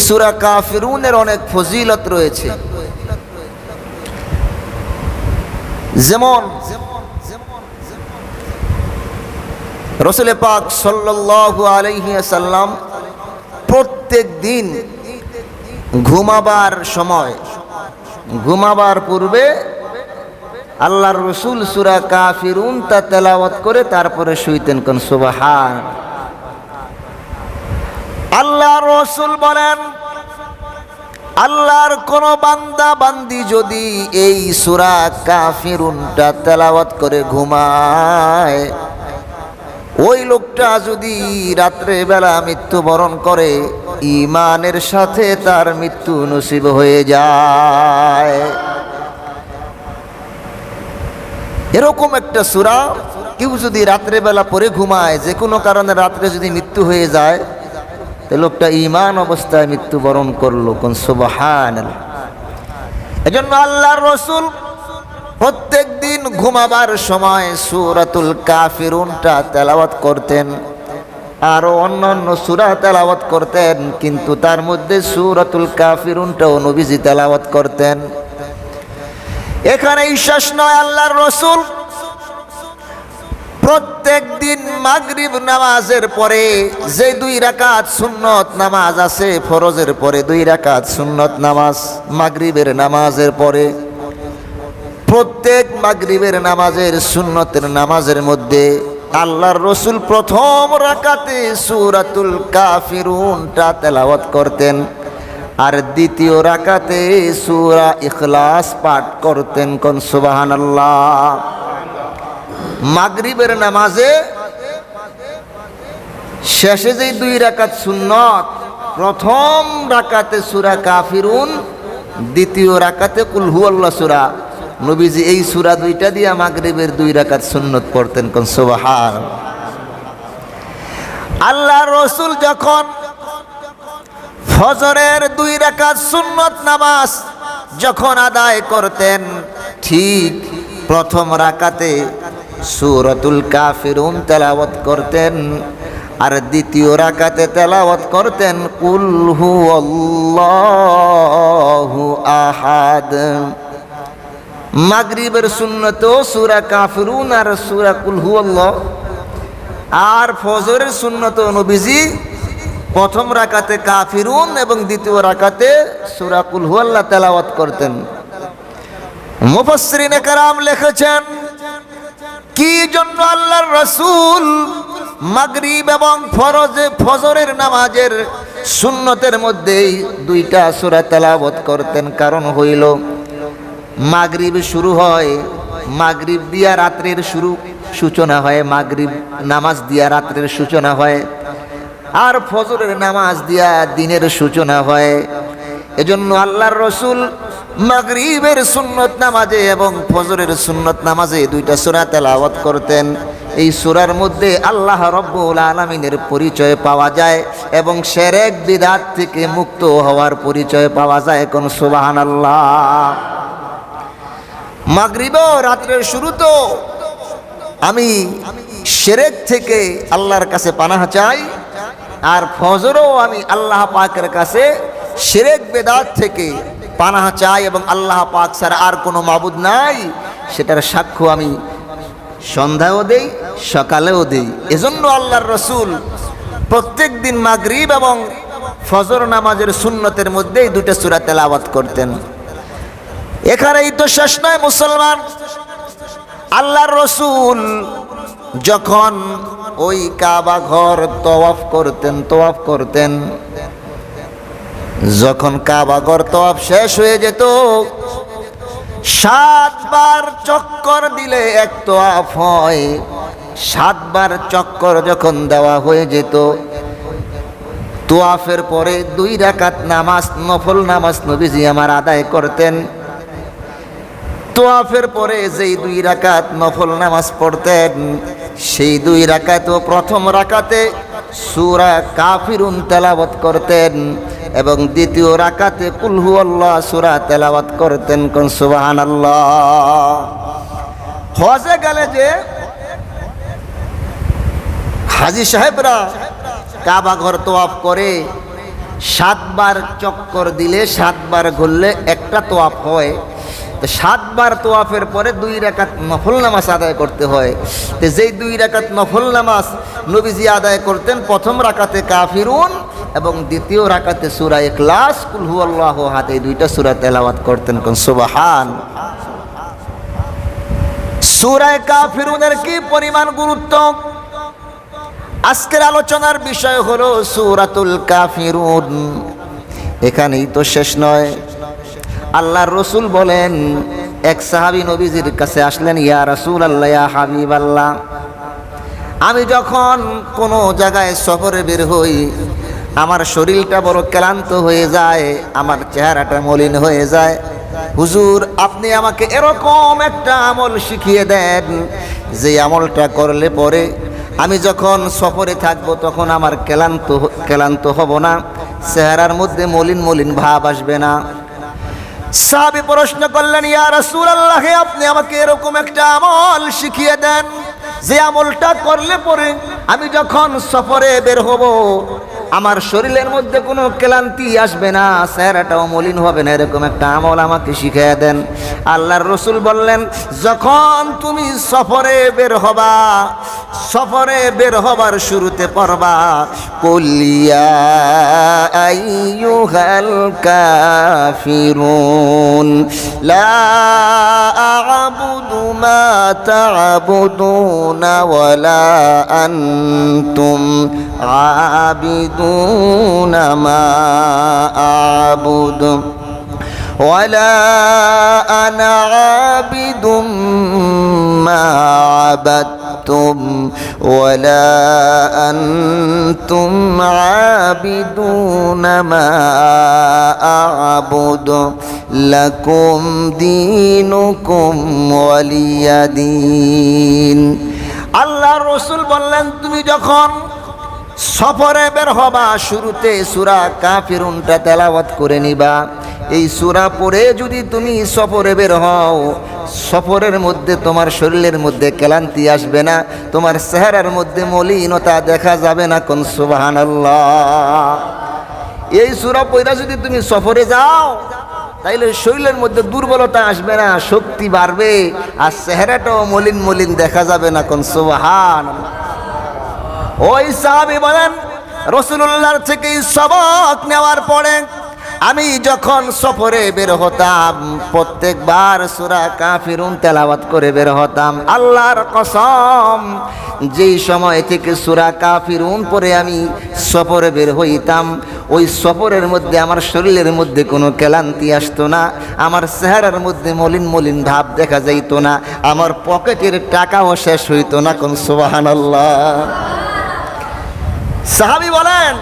সূরা কাফিরুনের অনেক ফজিলত রয়েছে। যেমন রাসূল পাক সাল্লাল্লাহু আলাইহি ওয়াসাল্লাম প্রত্যেক দিন ঘুমাবার পূর্বে আল্লাহর রাসূল সূরা কাফিরুন তা তেলাওয়াত করে তারপরে শুইতেন। কোন সুবহান। আল্লাহর রাসূল বলেন, আল্লাহর কোন বান্দা বান্দি যদি এই সূরা কাফিরুনটা তেলাওয়াত করে ঘুমায়, ওই লোকটা যদি রাত্রে বেলা মৃত্যুবরণ করে, ঈমানের সাথে তার মৃত্যু নসিব হয়ে যায়। এরকম একটা সূরা কেউ যদি রাত্রে বেলা পড়ে ঘুমায়, যে কোনো কারণে রাত্রে যদি মৃত্যু হয়ে যায়, তো লোকটা ঈমান অবস্থায় মৃত্যুবরণ করলো। কোন সুবহানাল্লাহ। এজন্য আল্লাহর রাসূল প্রত্যেক দিন ঘুমাবার সময় সূরাতুল কাফিরুনটা তেলাওয়াত করতেন, আরো অন্যান্য সূরা তেলাওয়াত করতেন, কিন্তু তার মধ্যে সূরাতুল কাফিরুনটাও নবীজি তেলাওয়াত করতেন। এখানেই শেষ নয়, আল্লাহর রাসূল প্রত্যেক দিন মাগরিব নামাজের পরে যে 2 রাকাত সুন্নত নামাজ আছে, ফরজের পরে 2 রাকাত সুন্নত নামাজ, মাগরিবের নামাজের পরে প্রত্যেক মাগরিবের নামাজের সুন্নতের নামাজের মধ্যে আল্লাহর রাসূল প্রথম রাকাতে সূরাতুল কাফিরুনটা তেলাওয়াত করতেন, আর দ্বিতীয় রাকাতে সূরা ইখলাস পাঠ করতেন। কোন সুবহানাল্লাহ। মাগরিবের নামাজে শেষে যে 2 রাকাত সুন্নত, প্রথম রাকাতে সূরা কাফিরুন, দ্বিতীয় রাকাতে কুল হুয়াল্লাহ সূরা, নবীজি এই সূরা 2টা দিয়া মাগরিবের 2 রাকাত সুন্নত পড়তেন। কোন সুবহানাল্লাহ। আল্লাহর রাসূল যখন ফজরের 2 রাকাত সুন্নত নামাজ যখন আদায় করতেন, ঠিক প্রথম রাকাতে সূরাতুল কাফিরুন তেলাওয়াত করতেন, আর দ্বিতীয় রাকাতে তেলাওয়াত করতেন কুল হুয়াল্লাহু আহাদ। মাগরিবের সুন্নতও সূরা কাফিরুন আর সূরা কুল হুয়াল্লাহ, আর ফজরের সুন্নতও নবীজি প্রথম রাকাতে কাফিরুন এবং দ্বিতীয় রাকাতে সূরা কুল হুয়াল্লাহ তেলাওয়াত করতেন। মুফাসসিরিনে কেরাম লিখেছেন, কি জন্য আল্লাহর রাসূল মাগরিব এবং ফজরের নামাজের সুন্নতের মধ্যেই 2টা সূরা তেলাওয়াত করতেন। কারণ হইল, মাগরিব শুরু হয়, মাগরিব দিয়া রাত্রের সূচনা হয়, মাগরিব নামাজ দিয়া রাত্রের সূচনা হয়, আর ফজরের নামাজ দিয়া দিনের সূচনা হয়। এজন্য আল্লাহর রাসূল মাগরিবের সুন্নত নামাজে এবং ফজরের সুন্নত নামাজে 2টা সূরা তেলাওয়াত করতেন। এই সূরার মধ্যে আল্লাহ রাব্বুল আলামিনের পরিচয় পাওয়া যায় এবং শিরক বিদআত থেকে মুক্ত হওয়ার পরিচয় পাওয়া যায়। কোন সুবহানাল্লাহ। মাগরিবও রাত্রের শুরু, তো আমি শিরক থেকে আল্লাহর কাছে পানাহ চাই, আর ফজরও আমি আল্লাহ পাকের কাছে শিরক বিদআত থেকে পানাহ চাই, এবং আল্লাহ পাক ছাড়া আর কোনো মাবুদ নাই, সেটার সাক্ষ্য আমি সন্ধ্যাও দেই, সকালেও দেই। এজন্য আল্লাহর রাসূল প্রত্যেক দিন মাগরিব এবং ফজর নামাজের সুন্নতের মধ্যেই 2টা সূরা তেলাওয়াত করতেন। এখানেই তো শেষ নয় মুসলমান। আল্লাহর রাসূল যখন ওই কাবা ঘর তওয়াফ করতেন, যখন কাবা ঘর তওয়াফ শেষ হয়ে যেত, 7 বার চক্কর দিলে এক তওয়াফ হয়। 7 বার চক্কর যখন দেওয়া হয়ে যেত, তওয়াফের পরে 2 রাকাত নামাজ, নফল নামাজ নবীজি আমার আদায় করতেন। তওয়াফের পরে যেই 2 রাকাত নফল নামাজ পড়তেন, সেই 2 রাকাত প্রথম রাকাতে সূরা কাফিরুন তেলাওয়াত করতেন এবং দ্বিতীয় রাকাতে কুল হুয়াল্লাহ সূরা তেলাওয়াত করতেন। কোন সুবহানাল্লাহ। হজে গেলে যে হাজী সাহেবরা কাবা ঘর তওয়াফ করে, 7 বার চক্কর দিলে 7 বার ঘুরলে একটা তোয়াফ হয়। তো 7 বার তোয়াফের পরে 2 রাকাত নফল নামাজ আদায় করতে হয়। তো যেই 2 রাকাত নফল নামাজ নবীজি আদায় করতেন, প্রথম রাকাতে কাফিরুন এবং দ্বিতীয় রাকাতে সূরা ইখলাস, কুল হুয়াল্লাহু আহাদ, এই 2টা সূরা তেলাওয়াত করতেন। কোন সুবহান। সূরা কাফিরুনের কি পরিমাণ গুরুত্ব! আজকের আলোচনার বিষয় হলো সূরাতুল কাফিরুন। এখানেই তো শেষ নয়। আল্লাহর রাসূল বলেন, এক সাহাবী নবীজির কাছে আসলেন, ইয়া রাসূলুল্লাহ, ইয়া হাবিবাল্লাহ, আমি যখন কোনো জায়গায় সফরে বের হই, আমার শরীরটা বড় ক্লান্ত হয়ে যায়, আমার চেহারাটা মলিন হয়ে যায়। হুজুর, আপনি আমাকে এরকম একটা আমল শিখিয়ে দেন যে আমলটা করলে পরে আমি যখন সফরে থাকবো তখন আমার ক্লান্ত হব না, চেহারার মধ্যে মলিন মলিন ভাব আসবে না। সাহাবী প্রশ্ন করলেন, ইয়া রাসূলুল্লাহ, আপনি আমাকে এরকম একটা আমল শিখিয়ে দেন যে আমলটা করলে পরে আমি যখন সফরে বের হব আমার শরীরের মধ্যে কোনো ক্লান্তি আসবে না, চেহারাটাও মলিন হবে না, এরকম একটা আমল আমাকে শিখিয়ে দেন। আল্লাহর রাসূল বললেন, যখন তুমি সফরে বের হবা, সফরে বের হবার শুরুতে পড়বা, কুল ইয়া আইয়ুহাল কাফিরুন লা আ'বুদু মা তা'বুদুনা ওয়ালা আনতুম আবিদুনা মা আ'বুদু ওয়ালা আনা আবিদুম মা আবাদতুম ওয়ালা আনতুম আবিদুনা মা আ'বুদু লাকুম দীনুকুম ওয়ালিয়া দীন। আল্লাহর রাসূল বললেন, তুমি যখন সফরে বের হবা শুরুতে সূরা কাফিরুনটা তেলাওয়াত করে নিবা। এই সূরা পড়ে যদি তুমি সফরে বের হও, সফরের মধ্যে তোমার শরীরের মধ্যে ক্লান্তি আসবে না, তোমার চেহারার মধ্যে মলিনতা দেখা যাবে না। কোন সুবহানাল্লাহ। এই সূরা পড়া যদি তুমি সফরে যাও তাইলে শরীরের মধ্যে দুর্বলতা আসবে না, শক্তি বাড়বে, আর চেহারাটাও মলিন মলিন দেখা যাবে না। কোন সুবহানাল্লাহ। ওই সাহাবী বলেন, রাসূলুল্লাহর থেকে সবক নেওয়ার পরে আমি যখন সফরে বের হতাম প্রত্যেকবার সূরা কাফিরুন তেলাওয়াত করে বের হতাম। আল্লাহর কসম, যেই সময় থেকে সূরা কাফিরুন পরে আমি সফরে বের হইতাম, ওই সফরের মধ্যে আমার শরীরের মধ্যে কোনো ক্লান্তি আসতো না, আমার চেহারার মধ্যে মলিন মলিন ভাব দেখা যাইত না, আমার পকেটের টাকাও শেষ হইতো না। কোন সুবহানাল্লাহ। সাহাবী বলেন,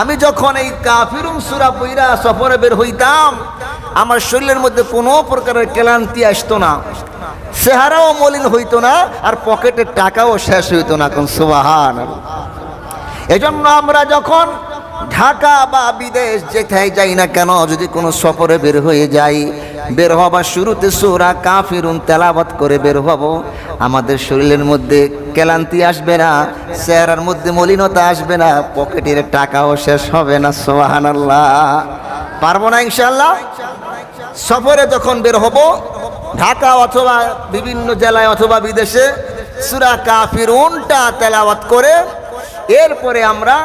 আমি যখন এই কাফিরুন সূরা পড়া সফরে বের হইতাম আমার শরীরের মধ্যে কোনো প্রকারের ক্লান্তি আসতো না, চেহারাও মলিন হইতো না, আর পকেটের টাকাও শেষ হইতো না। কোন সুবহানাল্লাহ। এজন্য আমরা যখন ঢাকা বা বিদেশ যেখানে যাই না কেন, যদি কোনো সফরে বের হয়ে যাই, বের হবার শুরুতে সূরা কাফিরুন তেলাওয়াত করে বের হব, আমাদের শরীরের মধ্যে ক্লান্তি আসবে না, চেহারার মধ্যে মলিনতা আসবে না, পকেটের টাকাও শেষ হবে না। সুবহানাল্লাহ। পারবো না ইনশাআল্লাহ? সফরে যখন বের হব ঢাকা অথবা বিভিন্ন জেলায় অথবা বিদেশে, সূরা কাফিরুনটা তেলাওয়াত করে এরপরে আমরা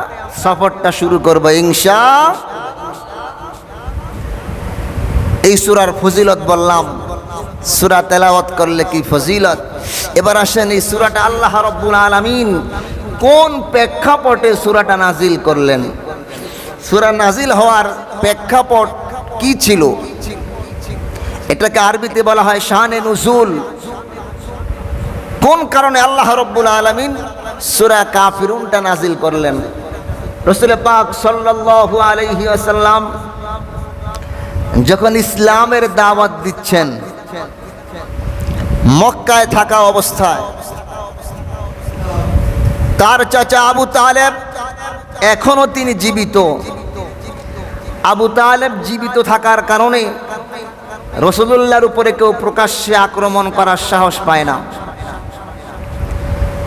সফরটা শুরু করব ইনশাআল্লাহ। এই সূরার ফজিলত বললাম, সূরা তেলাওয়াত করলে কি ফজিলত। এবার আসেন, এই সূরাটা আল্লাহ রাব্বুল আলামিন কোন প্রেক্ষাপটে সূরাটা নাজিল করলেন, সূরা নাজিল হওয়ার প্রেক্ষাপট কি ছিল, এটাকে আরবিতে বলা হয় শানে নুজুল। কোন কারণে আল্লাহ রাব্বুল আলামিন সূরা কাফিরুনটা নাজিল করলেন। রাসূল পাক সাল্লাল্লাহু আলাইহি ওয়াসাল্লাম যখন ইসলামের দাওয়াত দিচ্ছেন, মক্কায় থাকা অবস্থায় তার চাচা আবু তালেব এখনো তিনি জীবিত। আবু তালেব জীবিত থাকার কারণে রাসূলুল্লাহর উপরে কেউ প্রকাশ্যে আক্রমণ করার সাহস পায় না,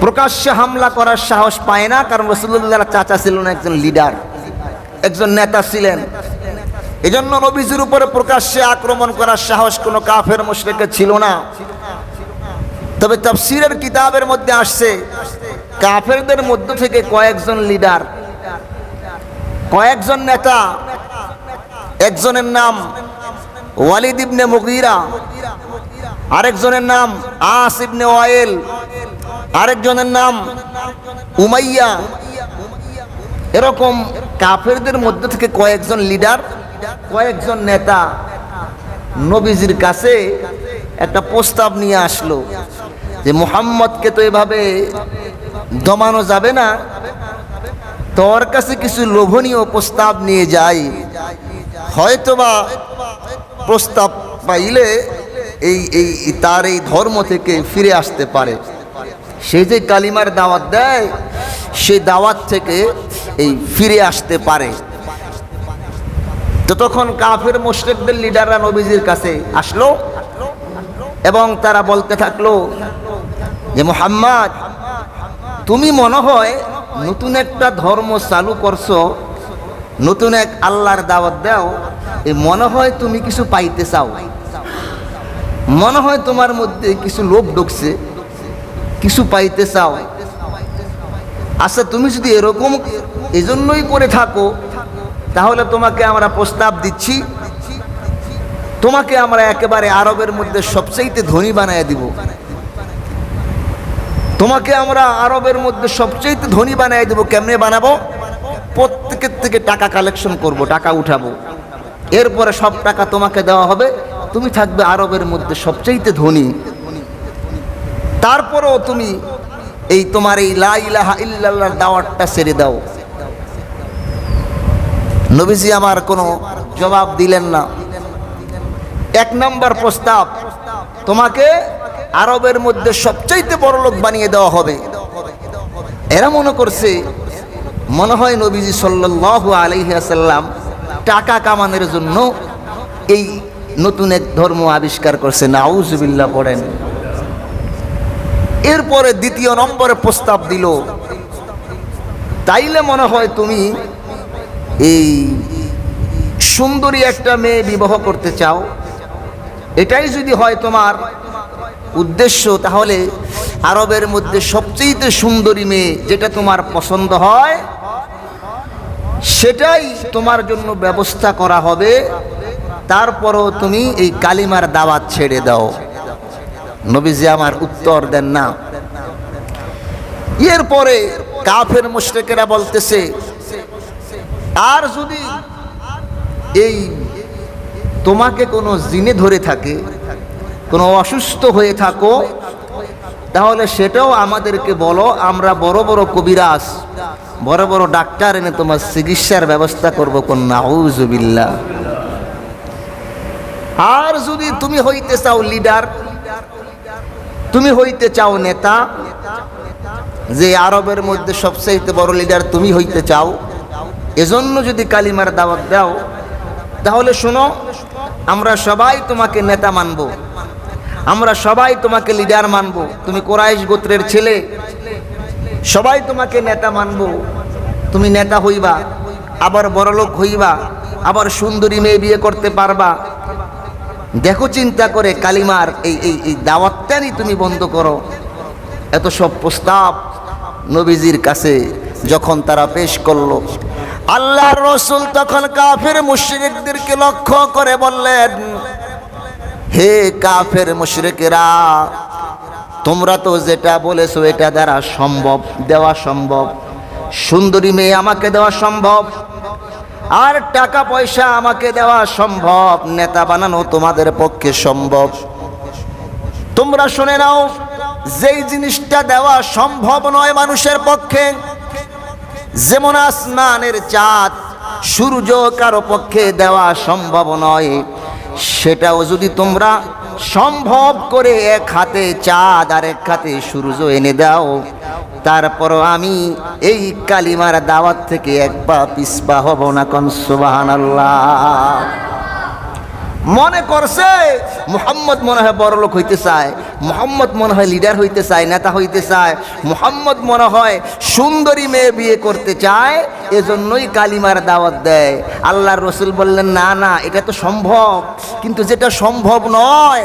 প্রকাশ্যে হামলা করার সাহস পায় না, কারণ রাসূলুল্লাহর চাচা ছিলেন একজন লিডার, একজন নেতা ছিলেন। এজন্য নবীজির উপরে প্রকাশ্যে আক্রমণ করার সাহস কোনো কাফের মুশরিকের ছিল না। তবে তাফসীরের কিতাবের মধ্যে আসছে কাফেরদের মধ্য থেকে কয়েকজন লিডার, কয়েকজন নেতা, একজনের নাম ওয়ালিদ ইবনে মুগীরা, আরেকজনের নাম আস ইবনে ওয়াইল, আরেকজনের নাম উমাইয়া। এরকম কাফেরদের মধ্য থেকে কয়েকজন লিডার, কয়েকজন নেতা নবীজির কাছে একটা প্রস্তাব নিয়ে আসলো যে মুহাম্মদকে তো এভাবে দমানো যাবে না, তোর কাছে কিছু লোভনীয় প্রস্তাব নিয়ে যাই, হয়তোবা প্রস্তাব পাইলে এই তার এই ধর্ম থেকে ফিরে আসতে পারে। সে যে কালিমার দাওয়াত দেয় সেই দাওয়াত থেকে এই ফিরে আসতে পারে। তো তখন কাফের মুশরিকদের লিডাররা নবীজির কাছে আসলো এবং তারা বলতে থাকলো যে মুহাম্মদ, তুমি মনে হয় নতুন একটা ধর্ম চালু করছো, নতুন এক আল্লাহর দাওয়াত দাও, এই মনে হয় তুমি কিছু পাইতে চাও, মনে হয় তোমার মধ্যে কিছু লোভ ঢুকছে, কিছু পাইতে চাও। আচ্ছা, তুমি যদি এরকম এজন্যই করে থাকো তাহলে তোমাকে আমরা প্রস্তাব দিচ্ছি, তোমাকে আমরা একেবারে আরবের মধ্যে সবচেয়ে ধনী বানায় দিব, তোমাকে আমরা আরবের মধ্যে সবচেয়ে ধনী বানায় দিব। কেমনে বানাবো? প্রত্যেকের থেকে টাকা কালেকশন করব, টাকা উঠাবো, এরপরে সব টাকা তোমাকে দেওয়া হবে, তুমি থাকবে আরবের মধ্যে সবচেয়ে ধনী। তারপরেও তুমি এই তোমার এই লা ইলাহা ইল্লাল্লাহর দাওয়াতটা ছেড়ে দাও। নবীজি আমার কোনো জবাব দিলেন না। এক নম্বর প্রস্তাব, তোমাকে আরবের মধ্যে সবচাইতে বড় লোক বানিয়ে দেওয়া হবে। এরা মনে করছে মনে হয় নবীজি সাল্লাল্লাহু আলাইহি ওয়াসাল্লাম টাকা কামানোর জন্য এই নতুন এক ধর্ম আবিষ্কার করছে। নাউজুবিল্লাহ পড়েন। এরপরে দ্বিতীয় নম্বরে প্রস্তাব দিল, তাইলে মনে হয় তুমি এই সুন্দরী একটা মেয়ে বিবাহ করতে চাও, এটাই যদি হয় তোমার উদ্দেশ্য, তাহলে আরবের মধ্যে সবচেয়ে সুন্দরী মেয়ে যেটা তোমার পছন্দ হয় সেটাই তোমার জন্য ব্যবস্থা করা হবে, তারপরও তুমি এই কালিমার দাওয়াত ছেড়ে দাও। নবীজি আমার উত্তর দেন না। এরপরে কাফের মুশরিকেরা বলতেছে, আর যদি এই তোমাকে কোনো জিনে ধরে থাকে, কোনো অসুস্থ হয়ে থাকো, তাহলে সেটাও আমাদেরকে বলো, আমরা বড় বড় কবিরাজ, বড় বড় ডাক্তার এনে তোমার চিকিৎসার ব্যবস্থা করবো। কোন নাউজুবিল্লাহ। আর যদি তুমি হইতে চাও লিডার, তুমি হইতে চাও নেতা, যে আরবের মধ্যে সবচেয়ে বড় লিডার তুমি হইতে চাও, এজন্য যদি কালিমার দাওয়াত দাও, তাহলে শোনো, আমরা সবাই তোমাকে নেতা মানব, আমরা সবাই তোমাকে লিডার মানব। তুমি কুরাইশ গোত্রের ছেলে, সবাই তোমাকে নেতা মানব। তুমি নেতা হইবা, আবার বড়লোক হইবা, আবার সুন্দরী মেয়ে বিয়ে করতে পারবা। দেখো চিন্তা করে কালিমার এই দাওয়াতটাই তুমি বন্ধ করো। এত সব প্রস্তাব নবীজির কাছে যখন তারা পেশ করলো, আল্লাহর রাসূল তখন কাফের মুশরিকদেরকে লক্ষ্য করে বললেন, হে কাফের মুশরিকেরা, তোমরা তো যেটা বলেছো এটা দ্বারা সম্ভব, দেওয়া সম্ভব, সুন্দরী মেয়ে আমাকে দেওয়া সম্ভব, আর টাকা পয়সা আমাকে দেওয়া সম্ভব, নেতা বানানো তোমাদের পক্ষে সম্ভব। তোমরা শুনে নাও, যেই জিনিসটা দেওয়া সম্ভব নয় মানুষের পক্ষে, যেমন আসমানের চাঁদ সূর্য কারো পক্ষে দেওয়া সম্ভব নয়, সেটাও যদি তোমরা সম্ভব করে এক হাতে চাঁদ আর এক হাতে সূর্য এনে দাও, তারপরও আমি এই কালিমার দাওয়াত থেকে এক পা পিছপা হব না। কোন সুবহানাল্লাহ। মনে করছে মুহাম্মদ মনে হয় বড়লোক হইতে চায়, মুহাম্মদ মনে হয় লিডার হইতে চায়, নেতা হইতে চায়, মুহাম্মদ মনে হয় সুন্দরী মেয়ে বিয়ে করতে চায়, এজন্যই কালিমার দাওয়াত দেয়। আল্লাহর রসুল বললেন না না, এটা তো সম্ভব, কিন্তু যেটা সম্ভব নয়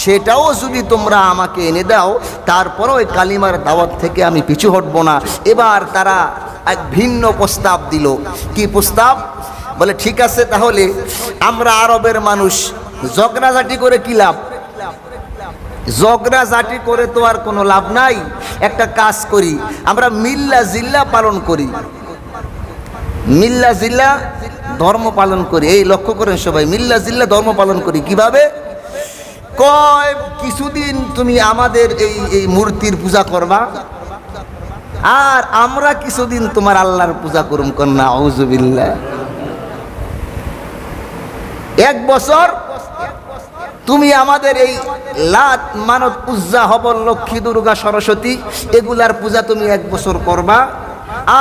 সেটাও যদি তোমরা আমাকে এনে দাও, তারপরও ওই কালিমার দাওয়াত থেকে আমি পিছু হটব না। এবার তারা এক ভিন্ন প্রস্তাব দিল। কি প্রস্তাব? বলে ঠিক আছে, তাহলে আমরা আরবের মানুষ, ঝগড়াঝাটি করে কি লাভ? ঝগড়াঝাটি করে তো আর কোনো লাভ নাই। একটা কাজ করি, আমরা মিল্লা জিল্লা পালন করি, মিল্লা জিল্লা ধর্ম পালন করি। এই লক্ষ্য করেন সবাই, মিল্লা জিল্লা ধর্ম পালন করি। কিভাবে? কয় কিছুদিন তুমি আমাদের এই মূর্তির পূজা করবা, আর আমরা কিছুদিন তোমার আল্লাহর পূজা করুম। কন্যা আউযুবিল্লাহ। এক বছর তুমি আমাদের এই লাত মানত উজ্জা হবল লক্ষ্মী দুর্গা সরস্বতী এগুলার পূজা তুমি এক বছর করবা,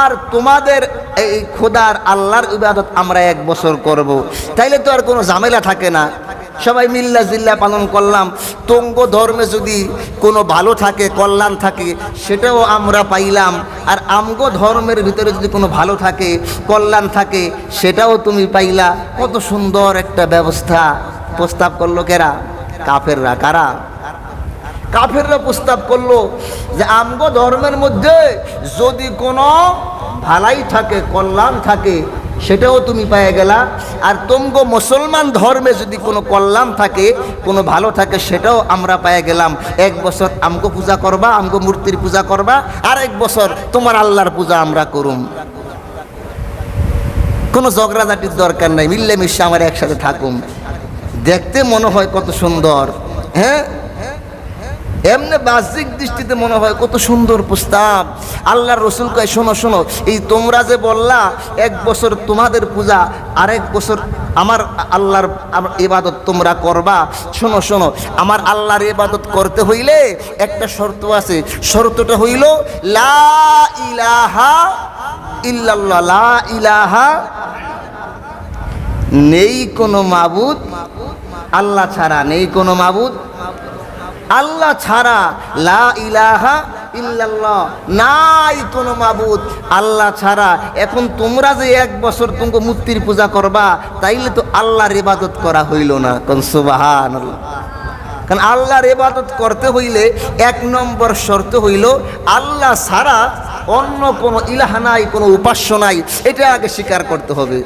আর তোমাদের এই খোদার আল্লাহর ইবাদত আমরা এক বছর করব। তাইলে তো আর কোনো ঝামেলা থাকে না, সবাই মিল্লা জিল্লা পালন করলাম। তঙ্গ ধর্মে যদি কোনো ভালো থাকে, কল্যাণ থাকে, সেটাও আমরা পাইলাম, আর আমগো ধর্মের ভিতরে যদি কোনো ভালো থাকে, কল্যাণ থাকে, সেটাও তুমি পাইলা। কত সুন্দর একটা ব্যবস্থা প্রস্তাব করলো কেরা? কাফেররা। কারা? কাফেররা প্রস্তাব করলো যে আমগো ধর্মের মধ্যে যদি কোনো ভালাই থাকে, কল্যাণ থাকে, সেটাও তুমি পেয়ে গেলা, আর তোমগো মুসলমান ধর্মে যদি কোনো কল্যাণ থাকে, কোনো ভালো থাকে, সেটাও আমরা পেয়ে গেলাম। এক বছর আমগো পূজা করবা, আমগো মূর্তির পূজা করবা, আর এক বছর তোমার আল্লাহর পূজা আমরা করুম। কোনো ঝগড়াঝাটির দরকার নাই, মিললে মিশে আমরা একসাথে থাকুম। দেখতে মনে হয় কত সুন্দর, হ্যাঁ, এমনি বাহ্যিক দৃষ্টিতে মনে হয় কত সুন্দর প্রস্তাব। আল্লাহর রসুল কয় শোনো শোনো, এই তোমরা যে বললা এক বছর তোমাদের পূজা, আরেক বছর আমার আল্লাহর ইবাদত তোমরা করবা, শোনো শোনো, আমার আল্লাহর ইবাদত করতে হইলে একটা শর্ত আছে। শর্তটা হইল লা ইলাহা ইল্লাল্লাহ, লা ইলাহা, নেই কোনো মাবুদ আল্লাহ ছাড়া, নেই কোনো মাবুদ আল্লাহ ছাড়া, লা ইলাহা ইল্লাল্লাহ, নাই কোনো মাবুদ আল্লাহ ছাড়া। এখন তোমরা যে এক বছর তোমরা মূর্তির পূজা করবা, তাইলে তো আল্লাহর ইবাদত করা হইল না। কোন সুবহানাল্লাহ। কারণ আল্লাহর ইবাদত করতে হইলে এক নম্বর শর্ত হইল আল্লাহ ছাড়া অন্য কোনো ইলাহ নাই, কোনো উপাস্য নাই, এটা আগে স্বীকার করতে হবে।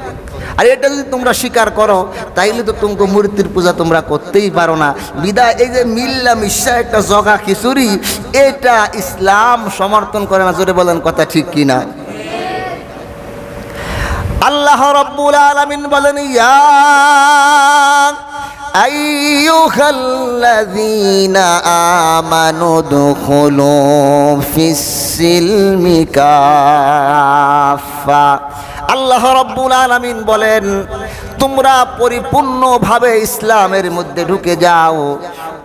আর এটা যদি তোমরা স্বীকার করো, তাইলে তো তোমাকে মূর্তির পূজা তোমরা করতেই পারো না। বিদায় এই যে মিল্লা মিশা একটা জগা খিচুড়ি, এটা ইসলাম সমর্থন করে না। জোরে বলেন কথা ঠিক কিনা? আল্লাহ রাব্বুল আলামিন বলেন, ইয়া আইয়ুহাল্লাযীনা আমানু দুখুলু ফিস-সিলমি কাফা। আল্লাহ রাব্বুল আলামিন বলেন, তোমরা পরিপূর্ণভাবে ইসলামের মধ্যে ঢুকে যাও,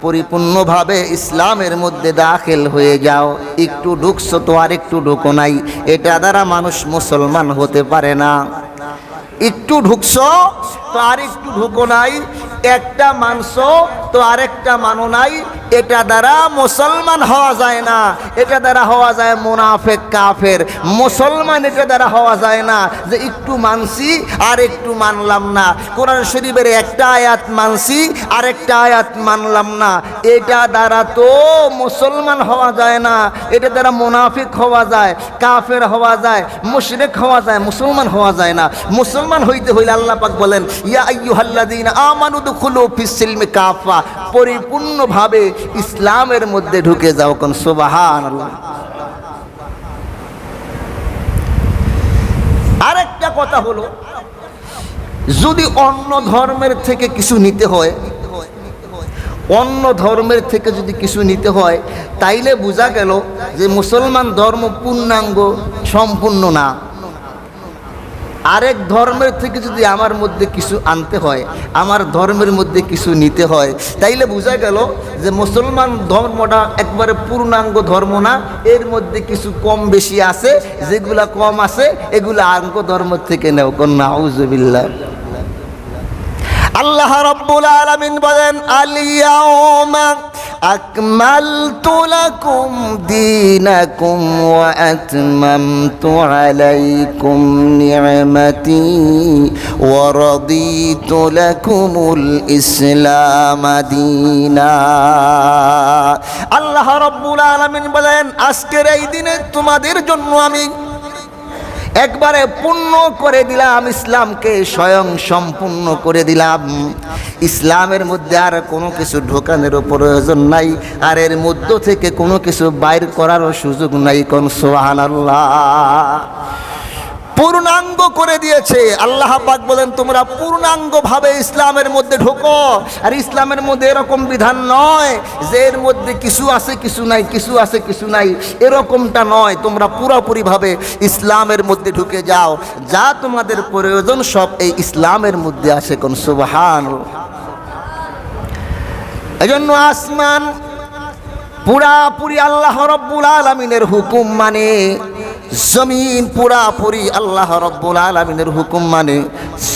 পরিপূর্ণভাবে ইসলামের মধ্যে দাখিল হয়ে যাও। একটু ঢুকছো তো আর একটু ঢুকো নাই, এটা দ্বারা মানুষ মুসলমান হতে পারে না। একটু ঢুকছো তো আর একটু ঢুকো নাই, একটা মানছো তো আরেকটা মানো নাই, এটা দ্বারা মুসলমান হওয়া যায় না। এটা দ্বারা হওয়া যায় মুনাফিক, কাফের। মুসলমান এটা দ্বারা হওয়া যায় না যে একটু মানছি আর একটু মানলাম না। কোরআন শরীফের একটা আয়াত মানছি আর একটা আয়াত মানলাম না, এটা দ্বারা তো মুসলমান হওয়া যায় না। এটা দ্বারা মুনাফিক হওয়া যায়, কাফের হওয়া যায়, মুশরিক হওয়া যায়, মুসলমান হওয়া যায় না। মুসলমান হইতে হইলে আল্লাহ পাক বলেন, ইয়া আইয়ুহাল্লাযীনা আমানু দুখুলু ফিস-সিলমি কাফা, পরিপূর্ণভাবে ইসলামের মধ্যে ঢুকে যাও। কোন সুবহানাল্লাহ। আরেকটা কথা হলো, যদি অন্য ধর্মের থেকে কিছু নিতে হয়, অন্য ধর্মের থেকে যদি কিছু নিতে হয়, তাইলে বোঝা গেল যে মুসলমান ধর্ম পূর্ণাঙ্গ, সম্পূর্ণ না। আরেক ধর্মের থেকে যদি আমার মধ্যে কিছু আনতে হয়, আমার ধর্মের মধ্যে কিছু নিতে হয়, তাইলে বোঝা গেল যে মুসলমান ধর্মটা একবারে পূর্ণাঙ্গ ধর্ম না, এর মধ্যে কিছু কম বেশি আছে। যেগুলা কম আছে এগুলা আঙ্গ ধর্ম থেকে নেও। কোন নাউযুবিল্লাহ। আল্লাহ রাব্বুল আলামিন বলেন আল-ইয়াউমা আকমালতু লাকুম দীনাকুম ওয়া আতমামতু আলাইকুম নি'মাতি ওয়া রাদিতু লাকুমুল ইসলাম দীনা। আল্লাহ রাব্বুল আলামিন বলেন আজকের এই দিনে তোমাদের জন্য আমি একবারে পূর্ণ করে দিলাম, ইসলামকে স্বয়ং সম্পূর্ণ করে দিলাম। ইসলামের মধ্যে আর কোনো কিছু ঢোকানোর প্রয়োজন নাই, আর এর মধ্য থেকে কোনো কিছু বাইর করারও সুযোগ নাই। কোন সুবহানাল্লাহ। পূর্ণাঙ্গ করে দিয়েছে আল্লাহ পাক বলেন তোমরা পূর্ণাঙ্গভাবে ইসলামের মধ্যে ঢোকো। আর ইসলামের মধ্যে এরকম বিধান নয় যে এর মধ্যে কিছু আছে কিছু নাই, কিছু আছে কিছু নাই, এরকমটা নয়। তোমরা পুরোপুরিভাবে ইসলামের মধ্যে ঢুকে যাও, যা তোমাদের প্রয়োজন সব এই ইসলামের মধ্যে আছে। কোন সুবহানাল্লাহ। এজন্য আসমান পুরাপুরি আল্লাহ রাব্বুল আলামিনের হুকুম মানে, জমিন পুরাপুরি আল্লাহ রাব্বুল আলামিনের হুকুম মানে,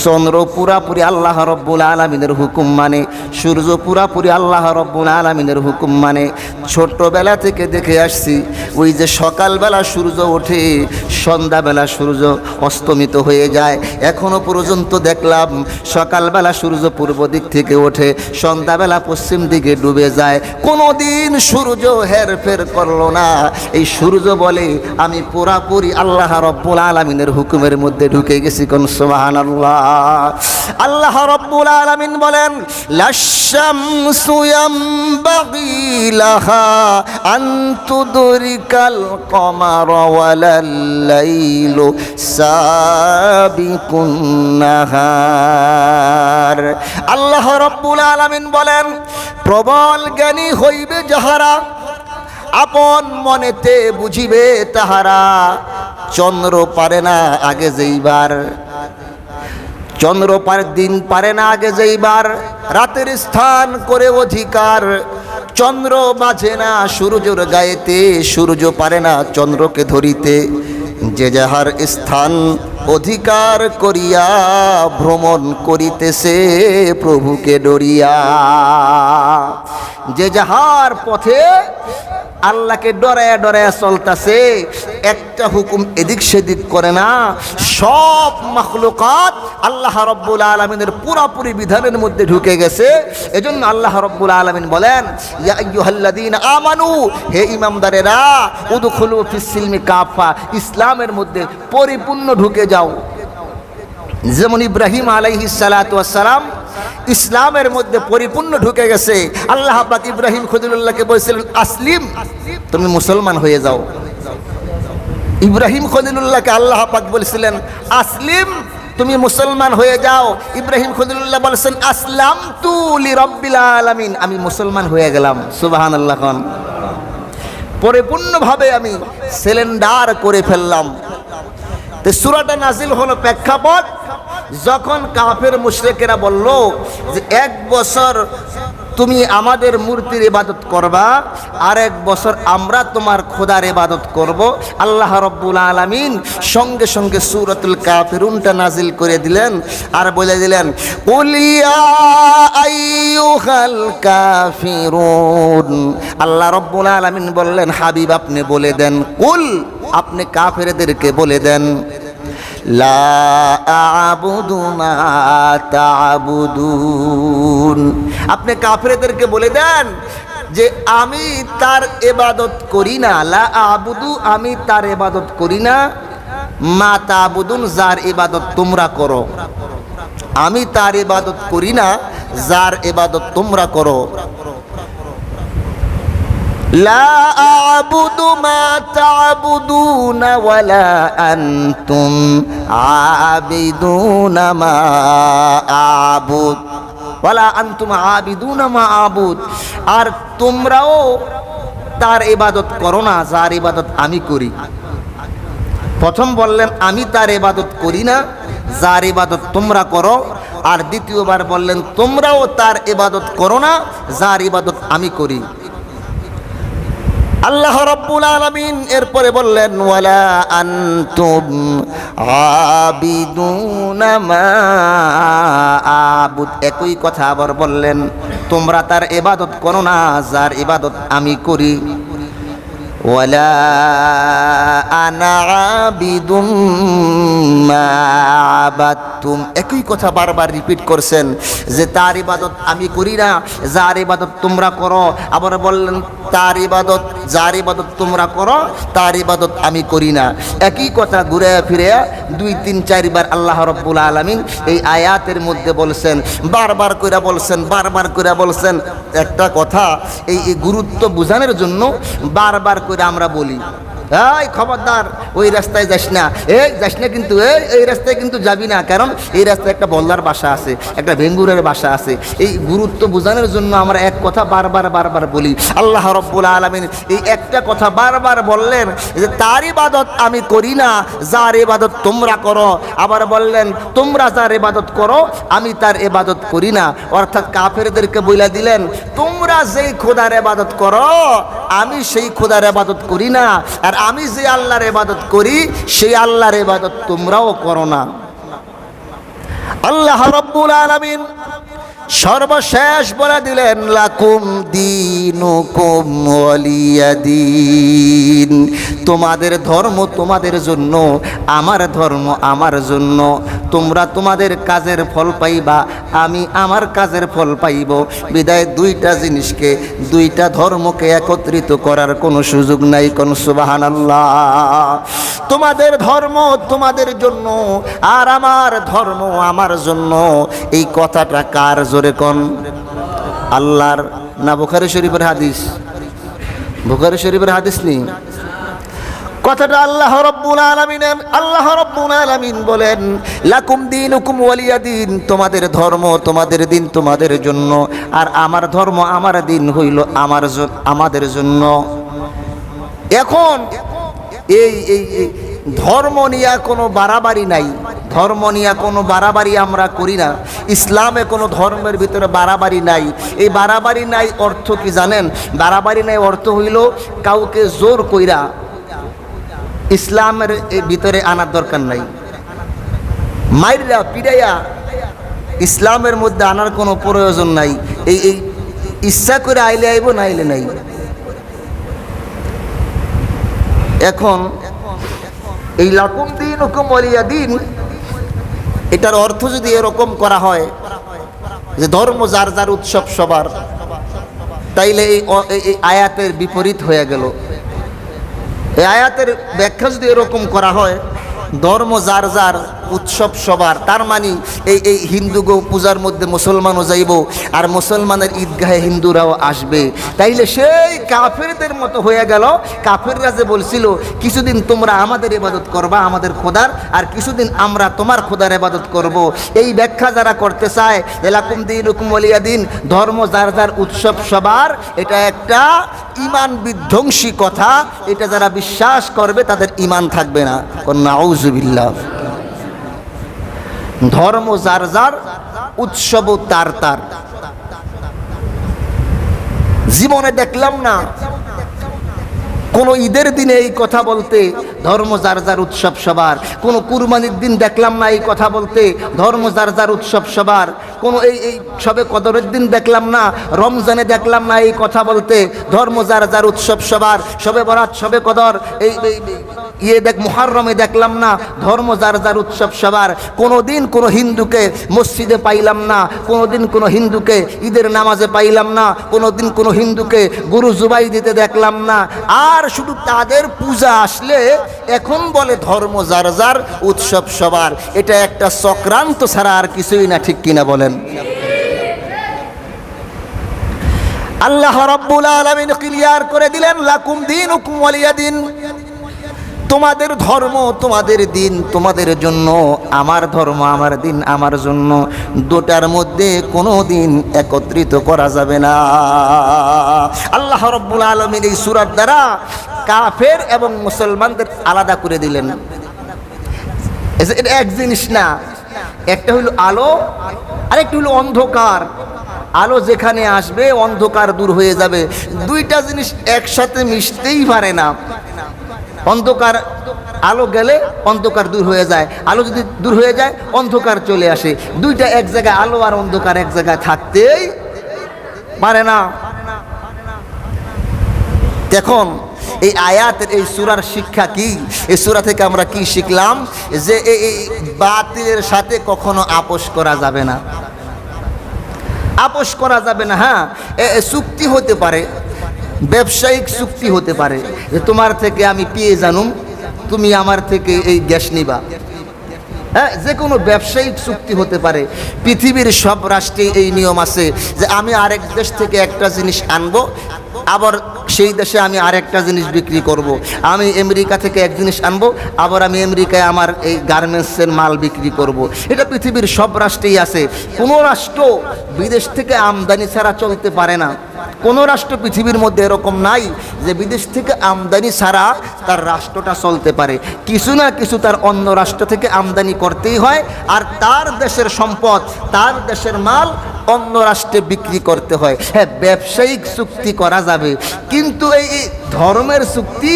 চন্দ্র পুরাপুরি আল্লাহ রাব্বুল আলামিনের হুকুম মানে, সূর্য পুরাপুরি আল্লাহ রাব্বুল আলামিনের হুকুম মানে। ছোট্টবেলা থেকে দেখে আসছি ওই যে সকালবেলা সূর্য ওঠে, সন্ধ্যাবেলা সূর্য অস্তমিত হয়ে যায়। এখনো পর্যন্ত দেখলাম সকালবেলা সূর্য পূর্ব দিক থেকে ওঠে, সন্ধ্যাবেলা পশ্চিম দিকে ডুবে যায়। কোনোদিন সূর্য হেরফের করলো না। এই সূর্য বলে আমি পুরাপুরি আল্লাহ রাব্বুল আলামিনের হুকুমের মধ্যে ঢুকে গেছি। কোন সুবহানাল্লাহ। আল্লাহ রাব্বুল আলামিন বলেন লাশ-শামসু ইয়ামবাগি লাহা আন তুদরিকাল কমারা ওয়ালাল লাইলু সাবিকুন নাহার। আল্লাহ রাব্বুল আলামিন বলেন প্রবল জ্ঞানী হইবে যাহারা, আপন মনেতে বুঝিবে তাহারা। চন্দ্র পারে না আগে যেইবার, চন্দ্র পারে দিন পারে না আগে যেইবার, রাতের স্থান করে অধিকার। চন্দ্র বাজে না সূর্যের গায়েতে, সূর্য পারে না চন্দ্রকে ধরিতে। যে যাহার স্থান অধিকার করিয়া ভ্রমণ করিতেছে প্রভুকে ডরিয়া। যে যাহার পথে আল্লাহকে ডরায়া ডরায়া চলতেছে, একটা হুকুম এদিক সেদিক করে না। সব মাখলুকাত আল্লাহ রাব্বুল আলামিনের পুরাপুরি বিধানের মধ্যে ঢুকে গেছে। এজন্য আল্লাহ রাব্বুল আলামিন বলেন ইয়া আইয়ুহাল্লাযীনা আমানু, হে ঈমানদারেরা, উদখুলু ফিস সিলমি কাফা, ইসলামের মধ্যে পরিপূর্ণ ঢুকে যাও। যেমন ইব্রাহিম আলাইহিস সালাতু ওয়াস সালাম ইসলামের মধ্যে পরিপূর্ণ ঢুকে গেছে। আল্লাহ পাক ইব্রাহিম খলিলুল্লাহকে বলেছিলেন আসলিম, তুমি মুসলমান হয়ে যাও। ইব্রাহিম খলিলুল্লাহকে আল্লাহ পাক বলেছিলেন আসলিম, তুমি মুসলমান হয়ে যাও। ইব্রাহিম খলিলুল্লাহ বলেছেন আসলামতু লিরাব্বিল আলামিন, আমি মুসলমান হয়ে গেলাম। সুবহানাল্লাহ। পরিপূর্ণভাবে আমি সিলিন্ডার করে ফেললাম। তো সূরাটা নাজিল হলো প্রেক্ষাপট যখন কাফের মুশরিকেরা বলল যে 1 বছর তুমি আমাদের মূর্তির ইবাদত করবা, আর 1 বছর আমরা তোমার খোদার ইবাদত করব। আল্লাহ রাব্বুল আলামিন সঙ্গে সঙ্গে সূরাতুল কাফিরুনটা নাজিল করে দিলেন আর বলে দিলেন কুল ইয়া আইয়ুহাল কাফিরুন। আল্লাহ রাব্বুল আলামিন বললেন হাবিব আপনি বলে দেন, কুল আপনি কাফেরদেরকে বলে দেন, লা আ'বুদু মা তা'বুদুন, আপনি কাফেরদেরকে বলে দেন যে আমি তার ইবাদত করি না। লা আ'বুদু, আমি তার ইবাদত করি না। মা তা'বুদুন, যার ইবাদত তোমরা করো। আমি তার ইবাদত করি না, যার ইবাদত তোমরা করো। লা আ'বুদু মা তা'বুদুনা ওয়ালা আনতুম আবিদুনা মা আ'বুদ ওয়ালা আনতুম আবিদুনা মা আ'বুদ, আর তোমরাও তার ইবাদত করো না যার ইবাদত আমি করি। প্রথম বললেন আমি তার ইবাদত করি না, যার ইবাদত তোমরা করো। আর দ্বিতীয়বার বললেন তোমরাও তার ইবাদত করো না, যার ইবাদত আমি করি। আল্লাহ রাব্বুল আলামিন এরপরে বললেন ওয়ালা আনতুম আবিদুনা মা আবুদ। একই কথা আবার বললেন, তোমরা তার ইবাদত করো না যার ইবাদত আমি করি। ওয়ালা আনা আবিদুম মা আবাদতুম। একই কথা বারবার রিপিট করছেন যে তার ইবাদত আমি করি না, যার ইবাদত তোমরা করো। আবার বললেন তার ইবাদত, যার ইবাদত তোমরা করো তার ইবাদত আমি করি না। একই কথা ঘুরে ফিরে 2, 3, 4 বার আল্লাহ রাব্বুল আলামিন এই আয়াতের মধ্যে বলছেন, বারবার করে বলছেন, বারবার করে বলছেন। একটা কথা এই গুরুত্ব বোঝানোর জন্য বারবার করে আমরা বলি, এই খবরদার ওই রাস্তায় যাস না, এই যাস না, কিন্তু এই রাস্তায় কিন্তু যাবি না, কারণ এই রাস্তায় একটা বল্লার বাসা আছে, একটা ভেঙ্গুরের বাসা আছে। এই গুরুত্ব বোঝানোর জন্য আমরা এক কথা বারবার বারবার বলি। আল্লাহ রাব্বুল আলামিন এই একটা কথা বারবার বললেন যে তার ইবাদত আমি করি না, যার ইবাদত তোমরা করো। আবার বললেন তোমরা যার ইবাদত করো আমি তার ইবাদত করি না। অর্থাৎ কাফেরদেরকে বলে দিলেন তোমরা যেই খোদার ইবাদত করো আমি সেই খোদার ইবাদত করি না, আর আমি যে আল্লাহর ইবাদত করি সেই আল্লাহর ইবাদত তোমরাও করো না। আল্লাহ রাব্বুল আলামিন সর্বশেষ বলে দিলেন লাকুম দীনুকুম ওয়ালিয়া দীন। তোমাদের ধর্ম তোমাদের জন্য, আমার ধর্ম আমার জন্য। তোমরা তোমাদের কাজের ফল পাইবা, আমি আমার কাজের ফল পাইব। বিদায় দুইটা জিনিসকে, দুইটা ধর্মকে একত্রিত করার কোনো সুযোগ নাই। কোন সুবহানাল্লাহ। তোমাদের ধর্ম তোমাদের জন্য আর আমার ধর্ম আমার জন্য, এই কথাটা কার? জোরে কোন? আল্লাহর না বুখারী শরীফের হাদিস? বুখারী শরীফের হাদিস নেই, কথাটা আল্লাহ রাব্বুল আলামিনের। আল্লাহ রাব্বুল আলামিন বলেন লাকুম দীনুকুম ওয়ালিয়া দীন। তোমাদের ধর্ম তোমাদের দিন তোমাদের জন্য, আর আমার ধর্ম আমার দিন হইল আমাদের জন্য। এখন এই ধর্ম নিয়ে কোনো বাড়াবাড়ি নাই, ধর্ম নিয়ে কোনো বাড়াবাড়ি আমরা করি না। ইসলামে কোনো ধর্মের ভিতরে বাড়াবাড়ি নাই। এই বাড়াবাড়ি নাই অর্থ কি জানেন? বাড়াবাড়ি নাই অর্থ হইল কাউকে জোর কইরা ইসলামের ভিতরে আনার দরকার নাই। মাইরা পিড়াইয়া ইসলামের মধ্যে আনার কোনো প্রয়োজন নাই। এই ইচ্ছা করে আইলে আইব, না আইলে নাই। এখন এই লাকুম দীনুকুম ওয়ালিয়া দীন, এটার অর্থ যদি এরকম করা হয় যে ধর্ম যার যার উৎসব সবার, তাইলে এই আয়াতের বিপরীত হয়ে গেল। এই আয়াতের ব্যাখ্যা যদি এরকম করা হয় ধর্ম যার যার উৎসব সবার, তার মানে এই হিন্দু গো পূজার মধ্যে মুসলমানও যাইব, আর মুসলমানের ঈদগাহে হিন্দুরাও আসবে। তাইলে সেই কাফেরদের মতো হয়ে গেল। কাফেররা যে বলছিল কিছুদিন তোমরা আমাদের ইবাদত করবা আমাদের খোদার, আর কিছুদিন আমরা তোমার খোদার ইবাদত করব। এই ব্যাখ্যা যারা করতে চায় লাকুম দীনুকুম ওয়ালিয়া দীন, ধর্ম যার যার উৎসব সবার, এটা একটা ঈমান বিধ্বংসী কথা। এটা যারা বিশ্বাস করবে তাদের ঈমান থাকবে না। নাউযুবিল্লাহ। ধর্ম যার যার, উৎসব তার তার। জীবনে দেখলাম না কোন ঈদের দিনে এই কথা বলতে, ধর্ম যার যার উৎসব সবার। কোন কুরবানির দিন দেখলাম না এই কথা বলতে, ধর্ম যার যার উৎসব সবার। কোন এই সবে কদরের দিন দেখলাম না, রমজানে দেখলাম না এই কথা বলতে, ধর্ম যার যার উৎসব সবার। সবে বরাত, সবে কদর, এই মুহররমে দেখলাম না, ধর্ম যার যার উৎসব সবার। কোনোদিন কোনো হিন্দুকে মসজিদে পাইলাম না, কোনোদিন কোনো হিন্দুকে ঈদের নামাজে পাইলাম না, কোনোদিন কোনো হিন্দুকে গরু জবাই দিতে দেখলাম না। আর শুধু তাদের পূজা আসলে এখন বলে ধর্ম যার যার, উৎসব সবার। এটা একটা চক্রান্ত ছাড়া আর কিছুই না, ঠিক কিনা বলেন? আল্লাহ রাব্বুল আলামিন ক্লিয়ার করে দিলেন লাকুম দীনুকুম ওয়ালিয়া দীন। তোমাদের ধর্ম তোমাদের দিন তোমাদের জন্য, আমার ধর্ম আমার দিন আমার জন্য। দুটার মধ্যে কোনো দিন একত্রিত করা যাবে না। আল্লাহ রাব্বুল আলামিন এই সূরার দ্বারা কাফের এবং মুসলমানদের আলাদা করে দিলেন। এটা এক জিনিস না, একটা হলো আলো আর একটা হলো অন্ধকার। আলো যেখানে আসবে অন্ধকার দূর হয়ে যাবে। দুইটা জিনিস একসাথে মিশতেই পারে না। অন্ধকার, আলো গেলে অন্ধকার দূর হয়ে যায়, আলো যদি দূর হয়ে যায় অন্ধকার চলে আসে। দুইটা এক জায়গায়, আলো আর অন্ধকার এক জায়গায় থাকতেই পারে না। দেখুন এই আয়াতের, এই সূরার শিক্ষা কি? এই সূরা থেকে আমরা কি শিখলাম? যে এই বাতিলের সাথে কখনো আপোষ করা যাবে না, আপোষ করা যাবে না। হ্যাঁ, চুক্তি হতে পারে, ব্যবসায়িক চুক্তি হতে পারে, যে তোমার থেকে আমি পেয়ে জানুম, তুমি আমার থেকে এই গ্যাস নিবা। হ্যাঁ, যে কোনো ব্যবসায়িক চুক্তি হতে পারে। পৃথিবীর সব রাষ্ট্রে এই নিয়ম আছে যে আমি আরেক দেশ থেকে একটা জিনিস আনবো, আবার সেই দেশে আমি আরেকটা জিনিস বিক্রি করব। আমি আমেরিকা থেকে এক জিনিস আনবো, আবার আমি আমেরিকায় আমার এই গার্মেন্টসের মাল বিক্রি করব। এটা পৃথিবীর সব রাষ্ট্রেই আছে। কোনো রাষ্ট্র বিদেশ থেকে আমদানি ছাড়া চলতে পারে না। কোনো রাষ্ট্র পৃথিবীর মধ্যে এরকম নাই যে বিদেশ থেকে আমদানি ছাড়া তার রাষ্ট্রটা চলতে পারে। কিছু না কিছু তার অন্য রাষ্ট্র থেকে আমদানি করতেই হয়, আর তার দেশের সম্পদ, তার দেশের মাল অন্য রাষ্ট্রে বিক্রি করতে হয়। হ্যাঁ, ব্যবসায়িক চুক্তি করা যাবে, কিন্তু এই ধর্মের চুক্তি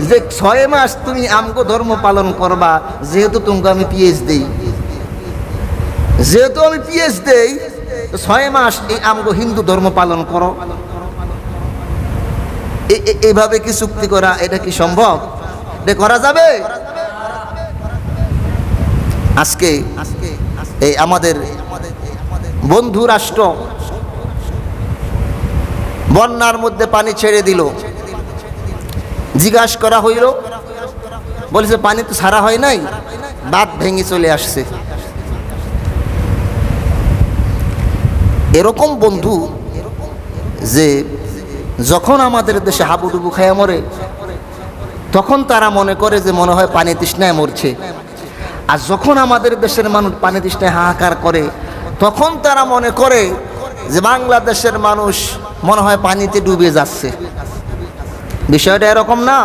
যে 6 মাস তুমি আমগো ধর্ম পালন করবা, যেহেতু তোমাকে আমি পিএইচ দেই, যেহেতু আমি পিএইচ দেই, 6 মাস এই আমগো হিন্দু ধর্ম পালন করো, এইভাবে কি চুক্তি করা? এটা কি সম্ভব? এটা করা যাবে? আজকে এই আমাদের বন্ধু রাষ্ট্র বন্যার মধ্যে পানি ছেড়ে দিল, জিজ্ঞাসা করা হইল, বলেছে পানি তো ছাড়া হয় নাই, বাঁধ ভেঙে চলে আসছে। এরকম বন্ধু যে যখন আমাদের দেশে হাবুডুবু খায়া মরে, তখন তারা মনে করে যে মনে হয় পানি তৃষ্ণায় মরছে, আর যখন আমাদের দেশের মানুষ পানি তৃষ্ণায় হাহাকার করে, তখন তারা মনে করে যে বাংলাদেশের মানুষ মনে হয় পানিতে ডুবে যাচ্ছে। বিষয়টা এরকম না।